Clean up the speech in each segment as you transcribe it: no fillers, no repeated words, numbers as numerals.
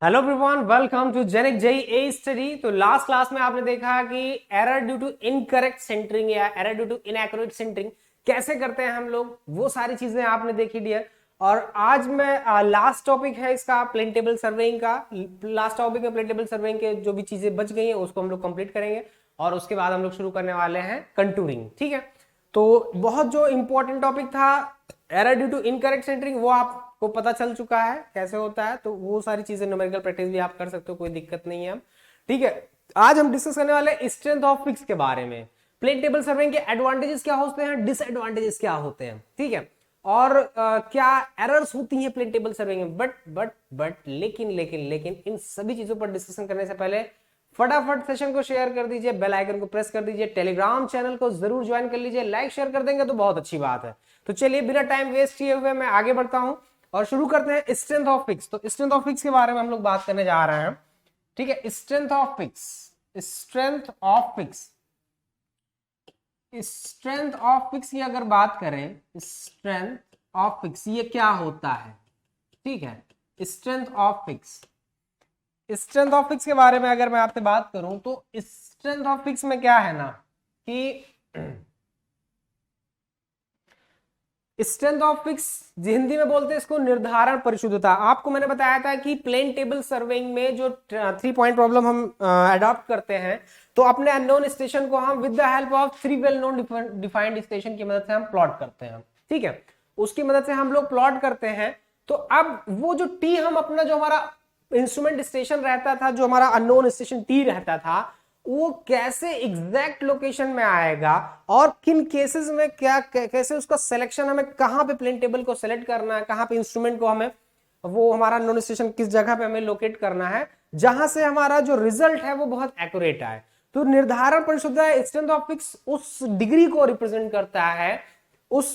Hello everyone, welcome to Genic JE A study. तो last class में आपने देखा कि error due to incorrect centering या error due to inaccurate centering कैसे करते हैं हम लोग, वो सारी चीजें आपने देखी डियर। और आज मैं लास्ट टॉपिक है इसका प्लेन टेबल सर्वेइंग का। लास्ट टॉपिक में प्लेन टेबल सर्वेइंग के जो भी चीजें बच गई हैं उसको हम लोग कंप्लीट करेंगे और उसके बाद हम लोग शुरू करने वाले हैं कंटूरिंग। ठीक है, तो बहुत जो इंपॉर्टेंट टॉपिक था error due to incorrect centering वो आपको पता चल चुका है कैसे होता है, तो वो सारी चीजें न्यूमेरिकल प्रैक्टिस भी आप कर सकते हो, कोई दिक्कत नहीं है। ठीक है, आज हम डिस्कस करने वाले स्ट्रेंथ ऑफ फिक्स के बारे में। प्लेन टेबल सर्वेइंग के एडवांटेजेस क्या होते हैं, डिसएडवांटेजेस क्या होते हैं, ठीक है, और क्या एरर्स होती हैं प्लेन टेबल सर्वेइंग में। बट लेकिन इन सभी चीजों पर डिस्कशन करने से पहले फटाफट सेशन को शेयर कर दीजिए, बेल आइकन को प्रेस कर दीजिए, टेलीग्राम चैनल को जरूर ज्वाइन कर लीजिए, लाइक शेयर कर देंगे तो बहुत अच्छी बात है। तो चलिए बिना टाइम वेस्ट किए हुए मैं आगे बढ़ता हूं और शुरू करते हैं स्ट्रेंथ ऑफ फिक्स। तो स्ट्रेंथ ऑफ फिक्स के बारे में हम लोग बात करने जा रहे हैं। ठीक है, strength of fix, strength of fix, strength of fix की अगर बात करें, स्ट्रेंथ ऑफ फिक्स ये क्या होता है। ठीक है, strength of fix, strength of fix के बारे में अगर मैं आपसे बात करूं तो स्ट्रेंथ ऑफ फिक्स में क्या है ना कि स्ट्रेंथ ऑफ फिक्स हिंदी में बोलते हैं इसको निर्धारण परिशुद्धता। आपको मैंने बताया था कि प्लेन टेबल सर्वेइंग में जो 3 पॉइंट प्रॉब्लम हम अडॉप्ट करते हैं तो अपने अननोन स्टेशन को हम with the help of 3 well known defined station की मदद से हम प्लॉट करते हैं। ठीक है, उसकी मदद से हम लोग प्लॉट करते हैं। तो अब वो जो टी हम अपना जो हमारा इंस्ट्रूमेंट स्टेशन रहता था, जो हमारा अननोन स्टेशन टी रहता था, वो कैसे एग्जैक्ट लोकेशन में आएगा और किन केसेस में क्या कैसे उसका सिलेक्शन, हमें कहां पे प्लेन टेबल को सेलेक्ट करना है, कहां पे इंस्ट्रूमेंट को हमें वो हमारा नॉन स्टेशन किस जगह पे हमें लोकेट करना है जहां से हमारा जो रिजल्ट है वो बहुत एक्यूरेट आए। तो निर्धारण परिशुद्धता स्ट्रेंथ ऑफ फिक्स उस डिग्री को रिप्रेजेंट करता है, उस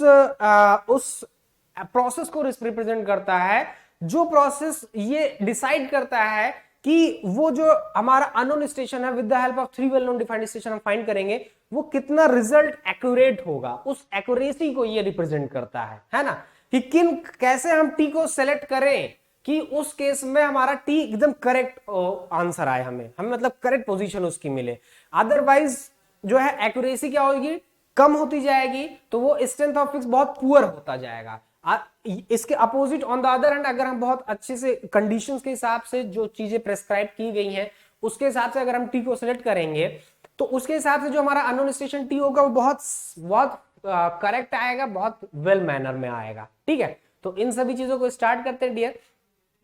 प्रोसेस को रिप्रेजेंट करता है जो प्रोसेस ये डिसाइड करता है कि वो जो हमारा अननोन स्टेशन है with the help of 3 well known defined station हम फाइंड करेंगे वो कितना रिजल्ट एक्यूरेट होगा, उस एक्यूरेसी को ये रिप्रेजेंट करता है ना, कि किन कैसे हम टी को सेलेक्ट करें कि उस केस में हमारा टी एकदम करेक्ट आंसर आए, हमें मतलब करेक्ट पोजीशन उसकी मिले। अदरवाइज जो है एक्यूरेसी क्या होगी, कम होती जाएगी, तो वो स्ट्रेंथ ऑफ फिक्स बहुत पुअर होता जाएगा। इसके opposite on the other hand अगर हम बहुत अच्छे से कंडीशंस के हिसाब से जो चीजें प्रेस्क्राइब की गई हैं उसके हिसाब से अगर हम टी को सिलेक्ट करेंगे तो उसके हिसाब से जो हमारा अननोन स्टेशन टी होगा वो बहुत बहुत करेक्ट आएगा, बहुत वेल मैनर में आएगा। ठीक है, तो इन सभी चीजों को स्टार्ट करते हैं डियर।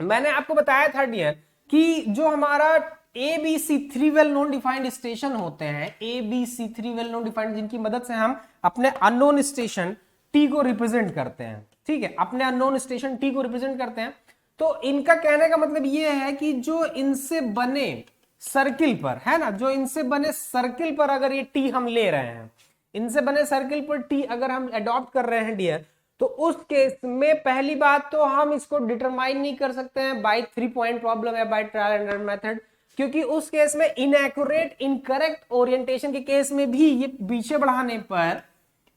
मैंने आपको बताया था डियर कि जो हमारा ABC 3 well known defined station होते हैं, ABC 3 वेल नोन डिफाइंड, जिनकी मदद से हम अपने अननोन स्टेशन टी को रिप्रेजेंट करते हैं। ठीक है, अपने अननोन स्टेशन टी को रिप्रेजेंट करते हैं। तो इनका कहने का मतलब ये है कि जो इनसे बने सर्किल पर है ना, जो इनसे बने सर्किल पर अगर ये टी हम ले रहे हैं, इनसे बने सर्किल पर टी अगर हम अडॉप्ट कर रहे हैं डियर, तो उस केस में पहली बात तो हम इसको डिटरमाइन नहीं कर सकते हैं बाय 3 पॉइंट प्रॉब्लम या by trial and error method, क्योंकि उस केस में इनएक्यूरेट इनकरेक्ट ओरिएंटेशन के केस में भी ये पीछे बढ़ाने पर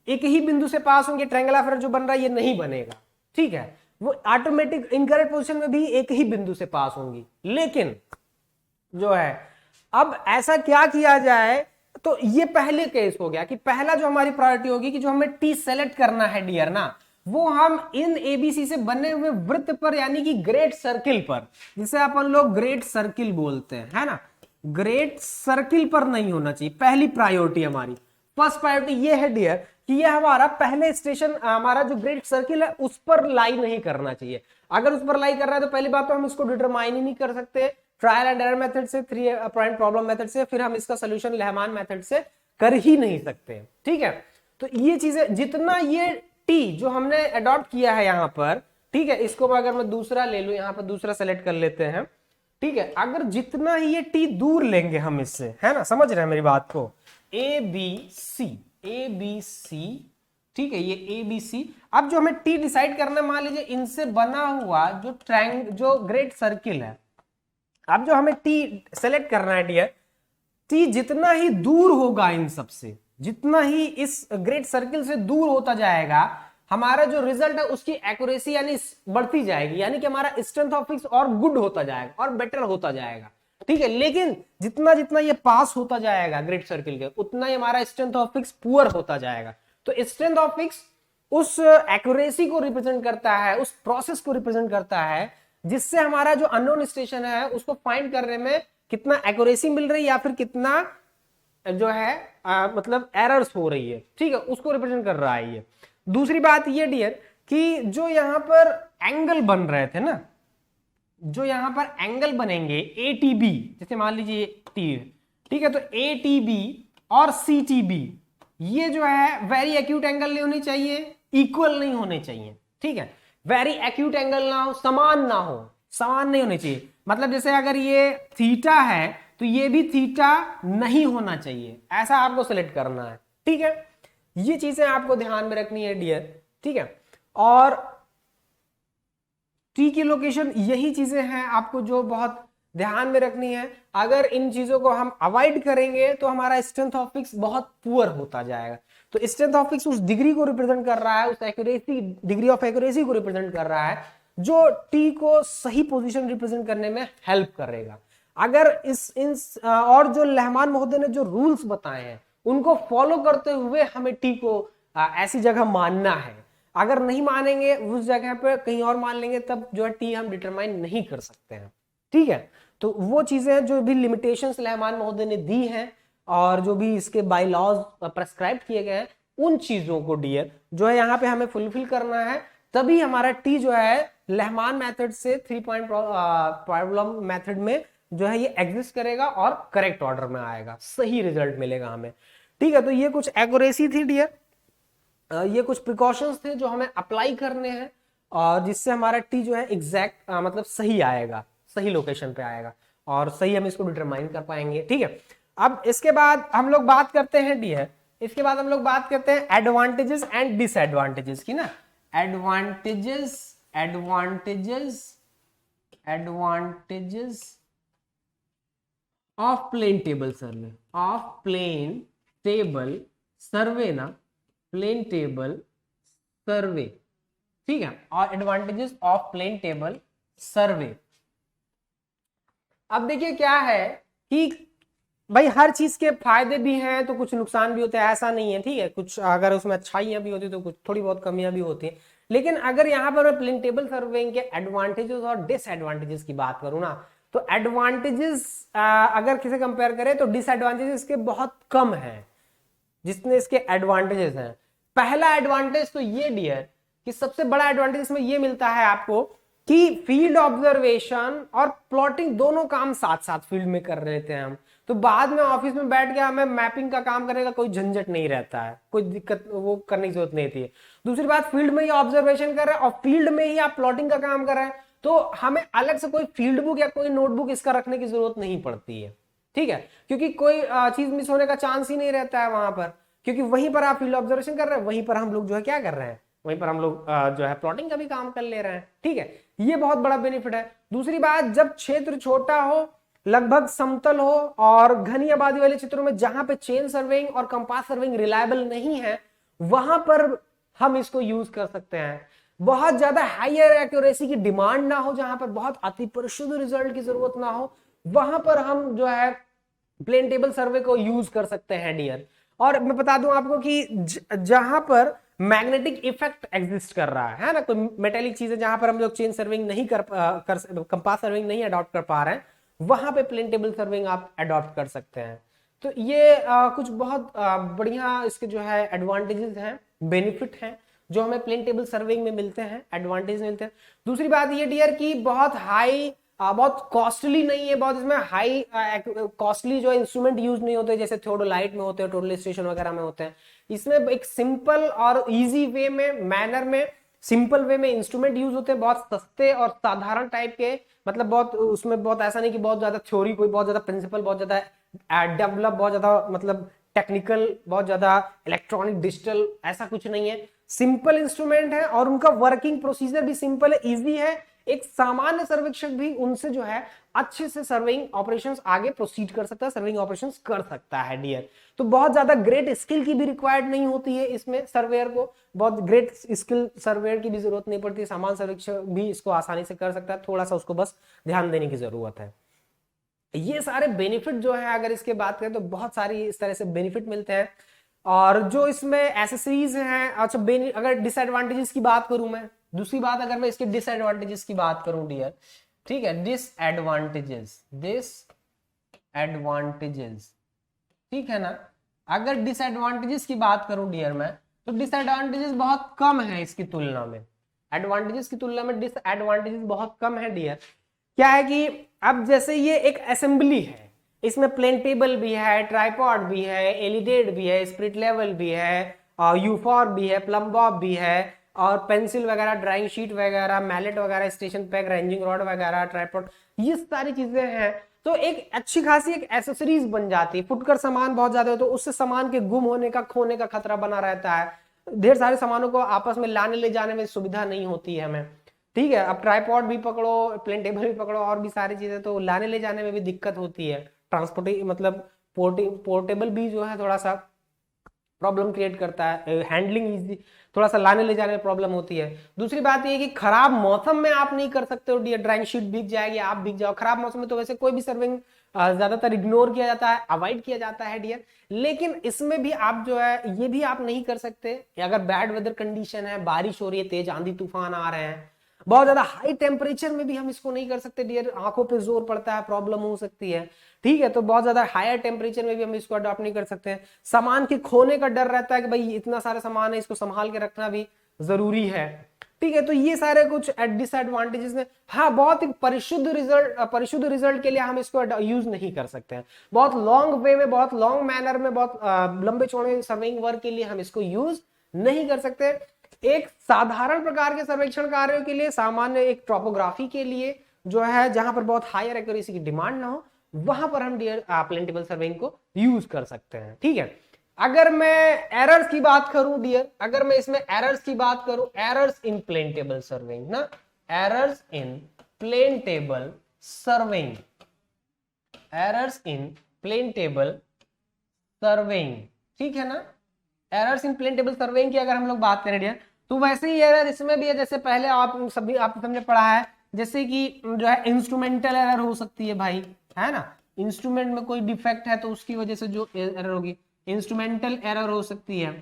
एक ही बिंदु से पास होंगे, ट्रायंगल ऑफ एरर जो बन रहा है ये नहीं बनेगा। ठीक है, वो ऑटोमेटिक इनकरेक्ट पोजीशन में भी एक ही बिंदु से पास होंगी। लेकिन जो है अब ऐसा क्या किया जाए, तो ये पहले केस हो गया कि पहला जो हमारी प्रायोरिटी होगी कि जो हमें टी सेलेक्ट करना है डियर ना, वो हम इन एबीसी से बने हुए वृत्त पर यानी कि ग्रेट सर्किल पर, जिसे अपन लोग ग्रेट सर्किल बोलते हैं, है ना, ग्रेट सर्किल पर नहीं होना चाहिए। पहली प्रायोरिटी हमारी फर्स्ट प्रायोरिटी ये है डियर कि ये हमारा पहले स्टेशन, हमारा जो ग्रेट सर्किल है उस पर लाई नहीं करना चाहिए। अगर उस पर लाई कर रहा है तो पहली बात तो हम इसको डिटरमाइन ही नहीं कर सकते ट्रायल एंड एरर मेथड से, 3 पॉइंट प्रॉब्लम मेथड से, फिर हम इसका सोल्यूशन लेहमान मेथड से कर ही नहीं सकते। ठीक है, तो ये चीजें जितना ये टी जो हमने अडॉप्ट किया है यहाँ पर, ठीक है, इसको अगर मैं दूसरा ले लू, यहाँ पर दूसरा सेलेक्ट कर लेते हैं। ठीक है, अगर जितना ही ये टी दूर लेंगे हम इससे, है ना, समझ रहे हैं मेरी बात को, ए बी सी, ठीक है, ये ए बी सी। अब जो हमें टी डिसाइड करना है, मान लीजिए इनसे बना हुआ जो ग्रेट सर्किल है, अब जो हमें टी सेलेक्ट करना है डियर, टी जितना ही दूर होगा इन सबसे, जितना ही इस ग्रेट सर्किल से दूर होता जाएगा, हमारा जो रिजल्ट है उसकी एक्यूरेसी यानी बढ़ती जाएगी, यानी कि हमारा स्ट्रेंथ ऑफ फिक्स और गुड होता जाएगा और बेटर होता जाएगा, ठीक है। लेकिन जितना जितना ये पास होता जाएगा ग्रेट सर्किल के, उतना ही हमारा स्ट्रेंथ ऑफ फिक्स पुअर होता जाएगा। तो स्ट्रेंथ ऑफ फिक्स उस एक्यूरेसी को रिप्रेजेंट करता है, उस प्रोसेस को रिप्रेजेंट करता है जिससे हमारा जो अननोन स्टेशन है उसको फाइंड करने में कितना एक्यूरेसी मिल रही है या फिर कितना जो है मतलब एरर्स हो रही है, ठीक है, उसको रिप्रेजेंट कर रहा है ये। दूसरी बात ये डियर कि जो यहां पर एंगल बन रहे थे ना, जो यहां पर एंगल बनेंगे एटीबी, जैसे मान लीजिए टी, ठीक है, तो एटीबी और सीटीबी ये जो है वेरी एक्यूट एंगल नहीं होनी चाहिए, इक्वल नहीं होने चाहिए, ठीक है। वेरी एक्यूट एंगल ना हो, समान ना हो, समान नहीं होने चाहिए। मतलब जैसे अगर ये थीटा है तो ये भी थीटा नहीं होना चाहिए, ऐसा आपको सेलेक्ट करना है, ठीक है। ये चीजें आपको ध्यान में रखनी है डियर, ठीक है। और टी की लोकेशन, यही चीजें हैं आपको जो बहुत ध्यान में रखनी है। अगर इन चीजों को हम अवॉइड करेंगे तो हमारा स्ट्रेंथ ऑफ फिक्स बहुत पुअर होता जाएगा। तो स्ट्रेंथ ऑफ फिक्स उस डिग्री को रिप्रेजेंट कर रहा है, उस एक्यूरेसी, डिग्री ऑफ एक्यूरेसी को रिप्रेजेंट कर रहा है जो टी को सही पोजीशन रिप्रेजेंट करने में हेल्प करेगा। अगर और जो रहमान महोदय ने जो रूल्स बताए हैं उनको फॉलो करते हुए हमें टी को ऐसी जगह मानना है। अगर नहीं मानेंगे, उस जगह पर कहीं और मान लेंगे, तब जो है टी हम डिटरमाइन नहीं कर सकते हैं, ठीक है। तो वो चीजें जो भी लिमिटेशंस रहमान महोदय ने दी हैं और जो भी इसके बाय लॉज प्रेस्क्राइब किए गए हैं, उन चीजों को डियर जो है यहाँ पे हमें फुलफिल करना है, तभी हमारा टी जो है रहमान मेथड से 3 पॉइंट प्रॉब्लम मेथड में जो है ये एग्जिस्ट करेगा और करेक्ट ऑर्डर में आएगा, सही रिजल्ट मिलेगा हमें, ठीक है। तो ये कुछ एक्यूरेसी थी डियर, ये कुछ प्रिकॉशंस थे जो हमें अप्लाई करने हैं और जिससे हमारा टी जो है एग्जैक्ट मतलब सही आएगा, सही लोकेशन पे आएगा और सही हम इसको डिटरमाइन कर पाएंगे, ठीक है। अब इसके बाद हम लोग बात करते हैं डियर, इसके बाद हम लोग बात करते हैं एडवांटेजेस एंड डिसएडवांटेजेस की ना। Advantages of plane table survey, of plane table survey ना, प्लेन टेबल सर्वे, ठीक है, और advantages of plane table survey. अब देखिए क्या है कि भाई हर चीज के फायदे भी हैं तो कुछ नुकसान भी होते हैं, ऐसा नहीं है, ठीक है। कुछ अगर उसमें अच्छाइयां भी होती तो कुछ थोड़ी बहुत कमियां भी होती हैं। लेकिन अगर यहाँ पर मैं प्लेन टेबल सर्वेइंग के एडवांटेजेस और डिसएडवांटेजेस की बात करूं ना, तो एडवांटेजेस अगर किसे कंपेयर करें तो डिसएडवांटेजेस के बहुत कम है जितने इसके एडवांटेजेस हैं। पहला एडवांटेज तो ये डियर कि सबसे बड़ा एडवांटेज इसमें ये मिलता है आपको कि फील्ड ऑब्जर्वेशन और प्लॉटिंग दोनों काम साथ साथ फील्ड में कर लेते हैं हम, तो बाद में ऑफिस में बैठ के हमें मैपिंग का काम करने का कोई झंझट नहीं रहता है, कोई दिक्कत वो करने की जरूरत नहीं थी। दूसरी बात, फील्ड में ही ऑब्जर्वेशन कर रहे हैं और फील्ड में ही आप प्लॉटिंग का काम कर रहे हैं, तो हमें अलग से कोई फील्ड बुक या कोई नोटबुक इसका रखने की जरूरत नहीं पड़ती है, ठीक है, क्योंकि कोई चीज मिस होने का चांस ही नहीं रहता है वहां पर, क्योंकि वहीं पर आप फील्ड ऑब्जर्वेशन कर रहे हैं, वहीं पर हम लोग जो है क्या कर रहे हैं, वहीं पर हम लोग जो है प्लॉटिंग का भी काम कर ले रहे हैं, ठीक है। ये बहुत बड़ा बेनिफिट है। दूसरी बात, जब क्षेत्र छोटा हो, लगभग समतल हो और घनी आबादी वाले क्षेत्रों में जहां पे चेन सर्वेइंग और कंपास सर्वेइंग रिलायबल नहीं है, वहां पर हम इसको यूज कर सकते हैं। बहुत ज्यादा हायर एक्यूरेसी की डिमांड ना हो, जहां पर बहुत अति परिशुद्ध रिजल्ट की जरूरत ना हो, वहां पर हम जो है प्लेन टेबल सर्वे को यूज कर सकते हैं डियर। और मैं बता दूं आपको कि जहां पर मैग्नेटिक इफेक्ट एग्जिस्ट कर रहा है ना, कोई मेटेलिक चीजें जहां पर हम लोग चेन सर्विंग नहीं कर कंपास सर्विंग नहीं अडॉप्ट कर पा रहे हैं, वहां पे प्लेन टेबल सर्विंग आप अडॉप्ट कर सकते हैं। तो ये कुछ बहुत बढ़िया इसके जो है एडवांटेजेस हैं, बेनिफिट हैं जो हमें प्लेन टेबल सर्विंग में मिलते हैं, एडवांटेज मिलते हैं। दूसरी बात ये डियर की बहुत हाई बहुत कॉस्टली नहीं है, बहुत इसमें हाई कॉस्टली जो इंस्ट्रूमेंट यूज नहीं होते जैसे थियोडोलाइट में होते हैं, टोटल स्टेशन वगैरह में होते हैं। इसमें एक सिंपल और इजी वे में, मैनर में, सिंपल वे में इंस्ट्रूमेंट यूज होते हैं, बहुत सस्ते और साधारण टाइप के, मतलब बहुत उसमें बहुत ऐसा नहीं कि बहुत ज्यादा थ्योरी, कोई बहुत ज्यादा प्रिंसिपल, बहुत ज्यादा डेवलप, बहुत ज्यादा मतलब टेक्निकल, बहुत ज्यादा इलेक्ट्रॉनिक डिजिटल, ऐसा कुछ नहीं है। सिंपल इंस्ट्रूमेंट है और उनका वर्किंग प्रोसीजर भी सिंपल है, इजी है। एक सामान्य सर्वेक्षक भी उनसे जो है अच्छे से सर्वेइंग ऑपरेशंस आगे प्रोसीड कर सकता है, सर्वेइंग ऑपरेशंस कर सकता है डियर। तो बहुत ज्यादा ग्रेट स्किल की भी रिक्वायर्ड नहीं होती है इसमें, सर्वेयर को बहुत ग्रेट स्किल सर्वेयर की भी जरूरत नहीं पड़ती, सामान्य सर्वेक्षक भी इसको आसानी से कर सकता है, थोड़ा सा उसको बस ध्यान देने की जरूरत है। ये सारे बेनिफिट जो है अगर इसके बात करें तो बहुत सारी इस तरह से बेनिफिट मिलते हैं। और जो इसमें एसेसरीज हैं, अच्छा अगर डिसएडवांटेजेस की बात करूं मैं, दूसरी बात अगर मैं इसके डिसएडवांटेजेस की बात करूं डियर, ठीक है, डिसएडवांटेजेस, ठीक है ना। अगर डिसएडवांटेजेस की बात करूं डियर मैं, तो डिसएडवांटेजेस बहुत कम है इसकी तुलना में, एडवांटेजेस की तुलना में डिसएडवांटेजेस बहुत कम है डियर। क्या है कि अब जैसे ये एक असेंबली है, इसमें प्लेन टेबल भी है, ट्राइपॉड भी है, एलिडेट भी है, स्पिरिट लेवल भी है, यूफॉर भी है, प्लम बॉब भी है, और पेंसिल वगैरह, ड्राइंग शीट वगैरह, मैलेट वगैरह, स्टेशन पैक, रेंजिंग रॉड वगैरह, ट्राइपॉड, ये सारी चीजें हैं। तो एक अच्छी खासी एक एसेसरीज बन जाती है। फुटकर सामान बहुत ज्यादा हो तो उससे सामान के गुम होने का, खोने का खतरा बना रहता है। ढेर सारे सामानों को आपस में लाने ले जाने में सुविधा नहीं होती है हमें, ठीक है। अब ट्राइपॉड भी पकड़ो, प्लेन टेबल भी पकड़ो, और भी सारी चीजें, तो लाने ले जाने में भी दिक्कत होती है। ट्रांसपोर्ट मतलब पोर्टेबल भी जो है थोड़ा सा प्रॉब्लम क्रिएट करता है, हैंडलिंग इजी, थोड़ा सा लाने ले जाने में प्रॉब्लम होती है। दूसरी बात ये कि खराब मौसम में आप नहीं कर सकते हो डियर, ड्राइंग शीट भीग जाएगी, आप भीग जाओ। खराब मौसम में तो वैसे कोई भी सर्विंग ज्यादातर इग्नोर किया जाता है, अवॉइड किया जाता है डियर, लेकिन इसमें भी आप जो है ये भी आप नहीं कर सकते। अगर बैड वेदर कंडीशन है, बारिश हो रही है, तेज आंधी तूफान आ रहे हैं, बहुत ज्यादा हाई टेम्परेचर में भी हम इसको नहीं कर सकते डियर, आंखों पे जोर पड़ता है, प्रॉब्लम हो सकती है, ठीक है। तो बहुत ज्यादा हायर टेम्परेचर में भी हम इसको अडॉप्ट नहीं कर सकते हैं। सामान के खोने का डर रहता है कि भाई इतना सारा सामान है, इसको संभाल के रखना भी जरूरी है, ठीक है। तो ये सारे कुछ डिसएडवांटेजेस में, हाँ, बहुत ही परिशुद्ध रिजल्ट के लिए हम इसको यूज नहीं कर सकते हैं। बहुत लॉन्ग वे में, बहुत लॉन्ग मैनर में, बहुत लंबे चौड़े सर्वेइंग वर्क के लिए हम इसको यूज नहीं कर सकते। एक साधारण प्रकार के सर्वेक्षण कार्यों के लिए, सामान्य एक टॉपोग्राफी के लिए जो है, जहां पर बहुत हायर एक्यूरेसी की डिमांड ना हो, वहां पर हम डियर प्लेन टेबल सर्वेइंग को यूज कर सकते हैं, ठीक है। अगर मैं एरर्स की बात करूं डियर, अगर मैं इसमें एरर्स की बात करूं, errors in plane table surveying ना, errors in plane table surveying, errors in plane table surveying, ठीक है ना। Errors in plane table surveying की अगर हम लोग बात करें डियर, तो वैसे ही एरर इसमें भी है, जैसे पहले आप सभी आप सबने पढ़ा है, जैसे कि जो है इंस्ट्रूमेंटल एरर हो सकती है भाई, है ना। इंस्ट्रूमेंट में कोई डिफेक्ट है तो उसकी वजह से जो एरर होगी, इंस्ट्रूमेंटल एरर हो सकती है।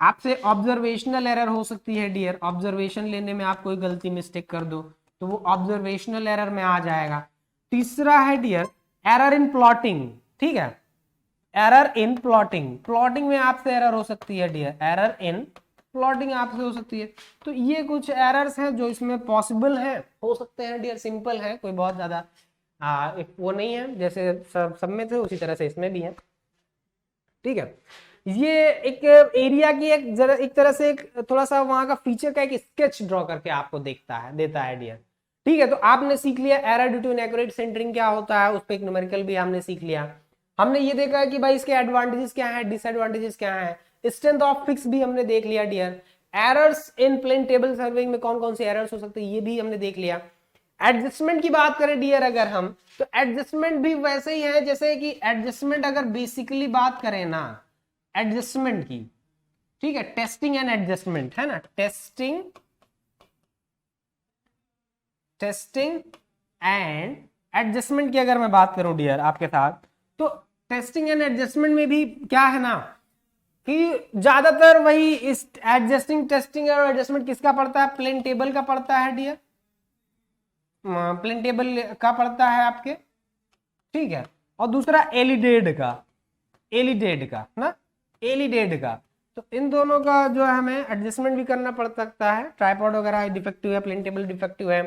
आपसे ऑब्जर्वेशनल एरर हो सकती है डियर, ऑब्जर्वेशन लेने में आप कोई गलती मिस्टेक कर दो तो वो ऑब्जर्वेशनल एरर में आ जाएगा। तीसरा है डियर एरर इन प्लॉटिंग, ठीक है, एरर इन प्लॉटिंग, प्लॉटिंग में आपसे एरर हो सकती है डियर, एरर इन प्लॉटिंग आपसे हो सकती है। तो ये कुछ एरर्स हैं जो इसमें पॉसिबल है, हो सकते हैं डियर, सिंपल है, कोई बहुत ज्यादा वो नहीं है, जैसे सब में थे उसी तरह से इसमें भी है, ठीक है। ये एक एरिया की एक तरह से एक थोड़ा सा वहां का फीचर का एक स्केच ड्रॉ करके आपको देता है डियर, ठीक है। तो आपने सीख लिया error due to inaccurate centering क्या होता है, उस पर एक न्यूमेरिकल भी हमने सीख लिया। हमने ये देखा है कि भाई इसके एडवांटेजेस क्या है, डिसएडवांटेजेस क्या है, स्ट्रेंथ ऑफ फिक्स भी हमने देख लिया dear. Errors in plane table surveying में कौन कौन से एरर्स हो सकते हैं ये भी हमने देख लिया। एडजस्टमेंट की बात करें डियर अगर हम, तो एडजस्टमेंट भी वैसे ही है जैसे कि एडजस्टमेंट अगर बेसिकली बात करें ना एडजस्टमेंट की, ठीक है, टेस्टिंग एंड एडजस्टमेंट है ना, टेस्टिंग एंड एडजस्टमेंट की अगर मैं बात करूं डियर आपके साथ, तो टेस्टिंग एंड एडजस्टमेंट में भी क्या है ना कि ज्यादातर वही इस एडजस्टिंग, टेस्टिंग और एडजस्टमेंट किसका पड़ता है, प्लेन टेबल का पड़ता है डियर, प्लेन टेबल का पड़ता है आपके, ठीक है। और दूसरा एलिडेड का ना, एलिडेड का, तो इन दोनों का जो है हमें एडजस्टमेंट भी करना पड़ सकता है। ट्राइपॉड वगैरह डिफेक्टिव है, प्लेन टेबल डिफेक्टिव है,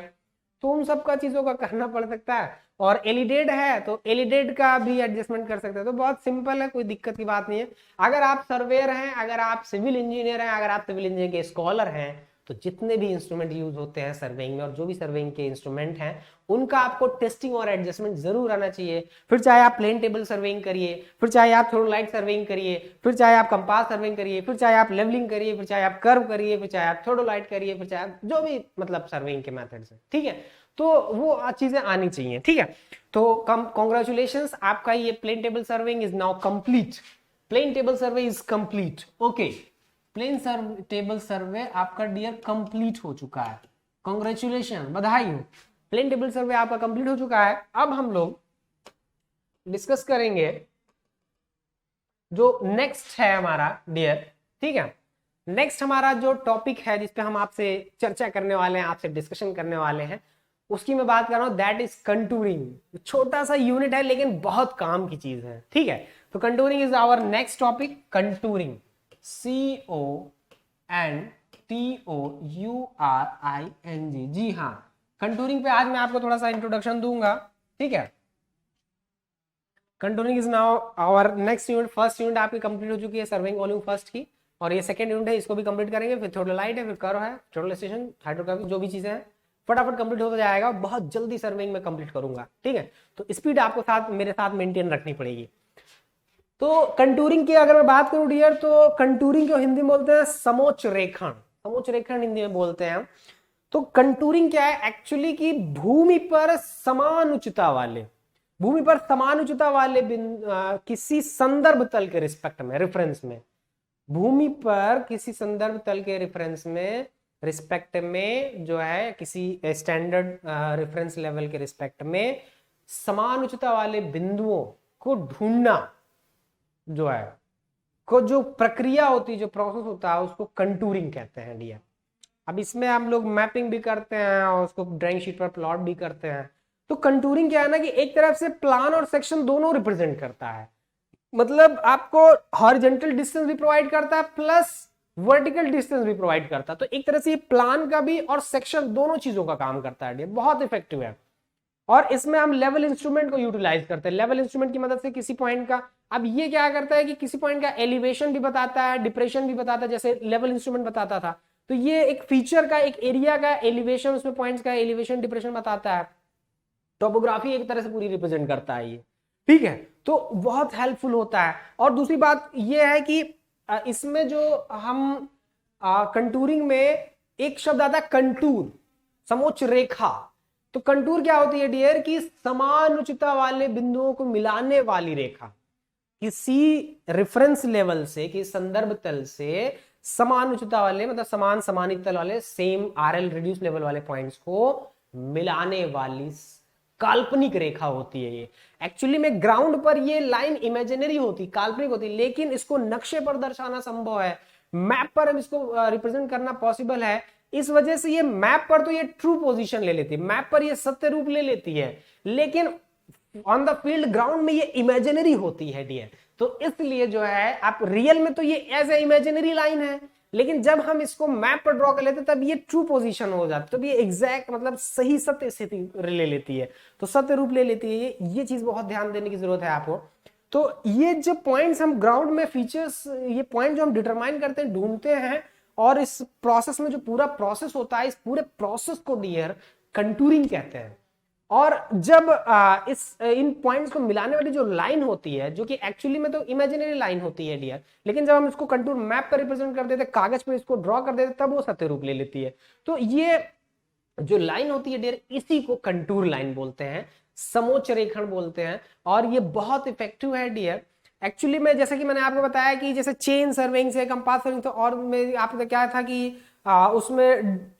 तो उन सब का चीजों का करना पड़ सकता है। और एलिडेड है तो एलिडेड का भी एडजस्टमेंट कर सकते हैं। तो बहुत सिंपल है, कोई दिक्कत की बात नहीं है। अगर आप सर्वेयर हैं, अगर आप सिविल इंजीनियर हैं, अगर आप सिविल इंजीनियर के स्कॉलर हैं, तो जितने भी इंस्ट्रूमेंट यूज होते हैं सर्वेइंग में और जो भी सर्वेइंग के इंस्ट्रूमेंट हैं उनका आपको टेस्टिंग और एडजस्टमेंट जरूर आना चाहिए। फिर चाहे आप प्लेन टेबल सर्वेइंग करिए, फिर चाहे आप थोरोलाइट सर्वेइंग करिए, फिर चाहे आप कंपास सर्वेइंग करिए, फिर चाहे आप लेवलिंग करिए, फिर चाहे आप कर्व करिए, फिर चाहे आप थोरोलाइट करिए, फिर चाहे आप जो भी मतलब सर्वेइंग के मेथड्स हैं, ठीक है। तो वो चीजें आनी चाहिए, ठीक है। तो कॉन्ग्रेचुलेशंस, आपका ये plane table surveying is now complete. Plane table survey is complete, okay. Plane table survey आपका डियर कंप्लीट हो चुका है, कॉन्ग्रेचुलेशन, बधाई हो। प्लेन टेबल सर्वे आपका कंप्लीट हो चुका है। अब हम लोग डिस्कस करेंगे जो नेक्स्ट है हमारा डियर, ठीक है। नेक्स्ट हमारा जो टॉपिक है जिसपे हम आपसे चर्चा करने वाले हैं, आपसे डिस्कशन करने वाले हैं, उसकी मैं बात कर रहा हूं, दैट इज कंटूरिंग। छोटा सा यूनिट है लेकिन बहुत काम की चीज है, ठीक है। तो contouring is our next topic, contouring, CONTOURING। जी हाँ, कंटूरिंग पे आज मैं आपको थोड़ा सा इंट्रोडक्शन दूंगा, ठीक है। Contouring is now our next unit. First unit आपकी कंप्लीट हो चुकी है सर्विंग वॉल्यूम फर्स्ट की, और ये सेकंड यूनिट है, इसको भी कंप्लीट करेंगे। फिर थोड़ा लाइट है, फिर कर्व है, टोटलाइजेशन, हाइड्रोग्राफी, जो भी चीजें हैं फटाफट कंप्लीट होता जाएगा। बहुत जल्दी सर्विंग में कंप्लीट करूंगा, ठीक है। तो स्पीड आपको साथ मेरे साथ मेंटेन रखनी पड़ेगी। तो कंटूरिंग की अगर मैं बात करूं डियर, तो कंटूरिंग को हिंदी में बोलते हैं समोच्च रेखण, समोच्च रेखण हिंदी में बोलते हैं। तो कंटूरिंग क्या है एक्चुअली की भूमि पर समान उच्चता वाले, भूमि पर समान उच्चता वाले किसी संदर्भ तल के रिस्पेक्ट में, रेफरेंस में, भूमि पर किसी संदर्भ तल के रेफरेंस में, रिस्पेक्ट में जो है, किसी स्टैंडर्ड रेफरेंस लेवल के रिस्पेक्ट में समान उच्चता वाले बिंदुओं को ढूंढना जो है, को जो प्रक्रिया होती है, जो प्रोसेस होता है, उसको कंटूरिंग कहते हैं डियर। अब इसमें हम लोग मैपिंग भी करते हैं और उसको ड्राइंग शीट पर प्लॉट भी करते हैं। तो कंटूरिंग क्या है ना कि एक तरफ से प्लान और सेक्शन दोनों रिप्रेजेंट करता है, मतलब आपको हॉरिजॉन्टल डिस्टेंस भी प्रोवाइड करता है प्लस वर्टिकल डिस्टेंस भी प्रोवाइड करता है। तो एक तरह से ये प्लान का भी और सेक्शन दोनों चीजों का काम करता है, बहुत इफेक्टिव है। और इसमें हम लेवल इंस्ट्रूमेंट को यूटिलाइज करते हैं। लेवल इंस्ट्रूमेंट की मदद से किसी पॉइंट का, अब ये क्या करता है कि किसी पॉइंट का एलिवेशन भी बताता है, डिप्रेशन भी बताता है, जैसे लेवल इंस्ट्रूमेंट बताता था। तो ये एक फीचर का, एक एरिया का एलिवेशन, उसमें पॉइंट्स का एलिवेशन डिप्रेशन बताता है। टोपोग्राफी एक तरह से पूरी रिप्रेजेंट करता है ये, ठीक है। तो बहुत हेल्पफुल होता है। और दूसरी बात ये है कि इसमें जो हम कंटूरिंग में एक शब्द आता है कंटूर, समोच्च रेखा। तो कंटूर क्या होती है डियर कि समान उच्चता वाले बिंदुओं को मिलाने वाली रेखा, किसी रेफरेंस लेवल से, किसी संदर्भ तल से समान उच्चता वाले, मतलब समान समानित तल वाले, सेम RL रिड्यूस लेवल वाले पॉइंट्स को मिलाने वाली काल्पनिक रेखा होती है ये। एक्चुअली में ग्राउंड पर ये लाइन इमेजिनरी होती, काल्पनिक होती, लेकिन इसको नक्शे पर दर्शाना संभव है, मैप पर हम इसको रिप्रेजेंट करना पॉसिबल है। इस वजह से ये मैप पर तो ये ट्रू पोजीशन ले लेती है, मैप पर ये सत्य रूप ले लेती है, लेकिन ऑन द फील्ड ग्राउंड में ये इमेजिनरी होती है डियर। तो इसलिए जो है आप रियल में तो ये एज ए इमेजिनरी लाइन है, लेकिन जब हम इसको मैप पर ड्रॉ कर लेते हैं तब ये ट्रू पोजीशन हो जाती है, तब ये एग्जैक्ट मतलब सही सत्य स्थिति ले लेती है, तो सत्य रूप ले लेती है। ये चीज बहुत ध्यान देने की जरूरत है आपको। तो ये जो पॉइंट्स हम ग्राउंड में फीचर्स, ये पॉइंट जो हम डिटरमाइन करते हैं, ढूंढते हैं, और इस प्रोसेस में जो पूरा प्रोसेस होता है, इस पूरे प्रोसेस को डियर कंटूरिंग कहते हैं। और जब इन पॉइंट्स को मिलाने वाली जो लाइन होती है, जो कि एक्चुअली में तो इमेजिनरी लाइन होती है डियर, लेकिन जब हम इसको कंटूर मैप पर रिप्रेजेंट कर देते, कागज पे इसको ड्रॉ कर देते, तब वो सत्य रूप ले लेती है। तो ये जो लाइन होती है डियर, इसी को कंटूर लाइन बोलते हैं, समोच्च रेखण बोलते हैं, और ये बहुत इफेक्टिव है डियर। एक्चुअली में जैसे कि मैंने आपको बताया कि जैसे चेन सर्विंग से, कंपास सर्विंग से, और में आपका क्या था कि उसमें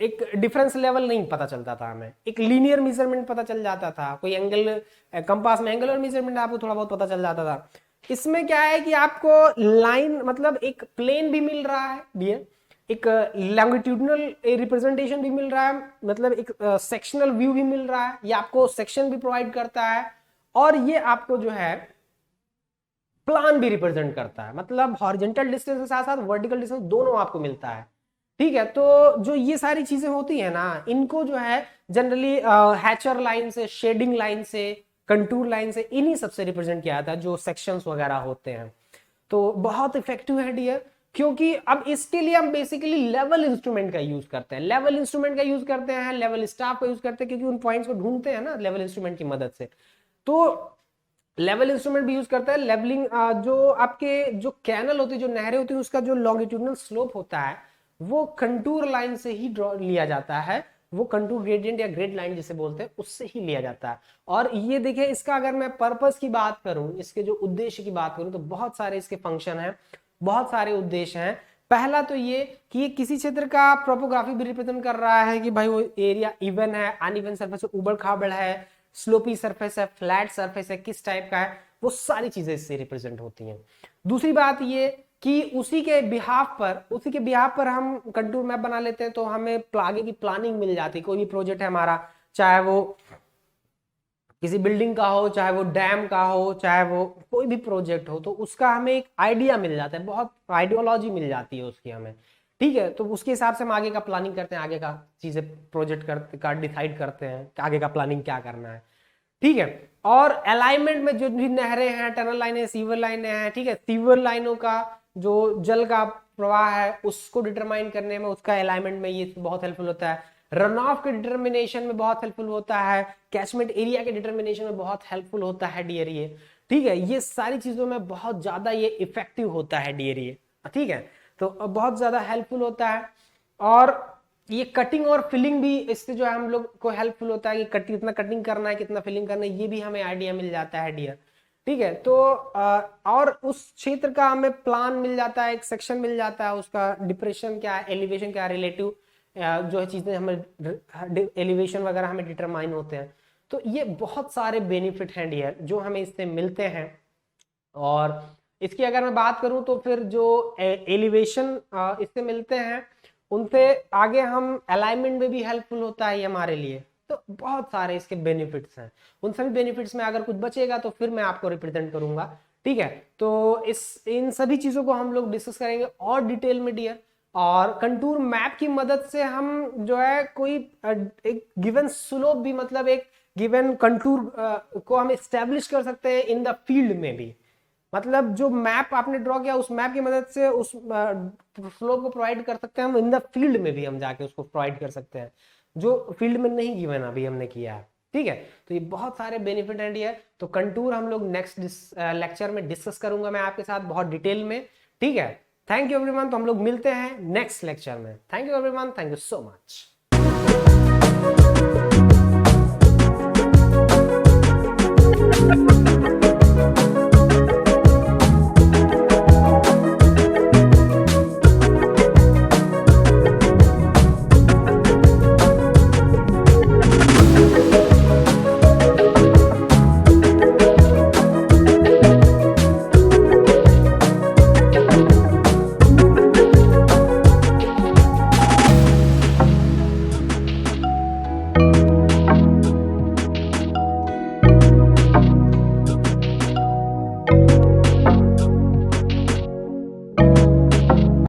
एक डिफरेंस लेवल नहीं पता चलता था, हमें एक लीनियर मेजरमेंट पता चल जाता था, कोई एंगल, कंपास में एंगुलर मेजरमेंट आपको थोड़ा बहुत पता चल जाता था। इसमें क्या है कि आपको लाइन मतलब एक प्लेन भी मिल रहा है डियर, एक लॉन्गिट्यूडनल रिप्रेजेंटेशन भी मिल रहा है, मतलब एक सेक्शनल व्यू भी मिल रहा है, ये आपको सेक्शन भी प्रोवाइड करता है, और ये आपको जो है प्लान भी रिप्रेजेंट करता है, मतलब हॉरिजॉन्टल डिस्टेंस के साथ साथ वर्टिकल डिस्टेंस दोनों आपको मिलता है, ठीक है। तो जो ये सारी चीजें होती है ना, इनको जो है जनरली हैचर लाइन से, शेडिंग लाइन से, कंटूर लाइन से, इन्हीं सबसे रिप्रेजेंट किया जाता है जो सेक्शंस वगैरह होते हैं। तो बहुत इफेक्टिव है डियर, क्योंकि अब इसके लिए हम बेसिकली लेवल इंस्ट्रूमेंट का यूज करते हैं, लेवल इंस्ट्रूमेंट का यूज करते हैं, लेवल स्टाफ का यूज करते हैं, क्योंकि उन पॉइंट्स को ढूंढते हैं ना लेवल इंस्ट्रूमेंट की मदद से। तो लेवल इंस्ट्रूमेंट भी यूज करता है। लेवलिंग जो आपके जो कैनल होती है, जो नहरें होती है, उसका जो लॉन्गिट्यूडनल स्लोप होता है, वो कंटूर लाइन से ही ड्रॉ लिया जाता है, वो कंटूर ग्रेडियंट या ग्रेड लाइन जिसे बोलते हैं उससे ही लिया जाता है। और ये देखिए इसका अगर मैं पर्पस की बात करूं, इसके जो उद्देश्य की बात करूं, तो बहुत सारे इसके फंक्शन हैं, बहुत सारे उद्देश्य हैं। पहला तो ये कि ये किसी क्षेत्र का प्रोपोग्राफी भी रिप्रेजेंट कर रहा है कि भाई वो एरिया इवन है, अनइवन सरफेस है, उबड़ खाबड़ है, स्लोपी सरफेस है, फ्लैट सरफेस है, किस टाइप का है, वो सारी चीजें इससे रिप्रेजेंट होती हैं। दूसरी बात ये कि उसी के बिहाफ पर हम कंटूर मैप बना लेते हैं, तो हमें आगे की प्लानिंग मिल जाती है। कोई भी प्रोजेक्ट है हमारा, चाहे वो किसी बिल्डिंग का हो, चाहे वो डैम का हो, चाहे वो कोई भी प्रोजेक्ट हो, तो उसका हमें एक आइडिया मिल जाता है, बहुत आइडियोलॉजी मिल जाती है उसकी हमें, ठीक है। तो उसके हिसाब से हम आगे का प्लानिंग करते हैं, आगे का चीजें प्रोजेक्ट का डिसाइड करते हैं आगे का प्लानिंग क्या करना है, ठीक है। और अलाइनमेंट में जो भी नहरें हैं, टनल लाइनें, सीवर लाइनें हैं, ठीक है, सीवर लाइनों का जो जल का प्रवाह है उसको डिटरमाइन करने में, उसका अलाइनमेंट में ये बहुत हेल्पफुल होता है। रन ऑफ के डिटर्मिनेशन में बहुत हेल्पफुल होता है, कैचमेंट एरिया के डिटर्मिनेशन में बहुत हेल्पफुल होता है डीएरए, ठीक है। ये सारी चीजों में बहुत ज्यादा ये इफेक्टिव होता है डीएरए, ठीक है, तो बहुत ज्यादा हेल्पफुल होता है। और ये कटिंग और फिलिंग भी इससे जो है हम लोग को हेल्पफुल होता है कि कितना कटिंग करना है, कितना फिलिंग करना है, ये भी हमें आइडिया मिल जाता है डियर, ठीक है। तो और उस क्षेत्र का हमें प्लान मिल जाता है, एक सेक्शन मिल जाता है, उसका डिप्रेशन क्या है, एलिवेशन क्या है, रिलेटिव जो है चीजें हमें एलिवेशन वगैरह हमें डिटरमाइन होते हैं। तो ये बहुत सारे बेनिफिट हैं डियर जो हमें इससे मिलते हैं। और इसकी अगर मैं बात करूं तो फिर जो एलिवेशन इससे मिलते हैं, उनसे आगे हम अलाइनमेंट में भी हेल्पफुल होता है ये हमारे लिए। तो बहुत सारे इसके बेनिफिट्स हैं, उन सभी बेनिफिट्स में अगर कुछ बचेगा तो फिर मैं आपको रिप्रेजेंट करूंगा, ठीक है। तो इन सभी चीजों को हम लोग डिस्कस करेंगे और डिटेल में डियर। और कंटूर मैप की मदद से हम जो है कोई एक गिवन स्लोप भी, मतलब एक गिवन कंटूर को हम एस्टेब्लिश कर सकते हैं इन द फील्ड में भी। मतलब जो मैप आपने ड्रॉ किया उस मैप की मदद से उस स्लोप को प्रोवाइड कर सकते हैं हम इन द फील्ड में भी, हम जाके उसको प्रोवाइड कर सकते हैं जो फील्ड में नहीं गिवन अभी हमने किया है, ठीक है। तो ये बहुत सारे बेनिफिट हैं डियर। तो कंटूर हम लोग नेक्स्ट लेक्चर में डिस्कस करूंगा मैं आपके साथ बहुत डिटेल में, ठीक है। Thank you everyone. तो हम लोग मिलते हैं नेक्स्ट लेक्चर में। Thank you everyone, thank you so much.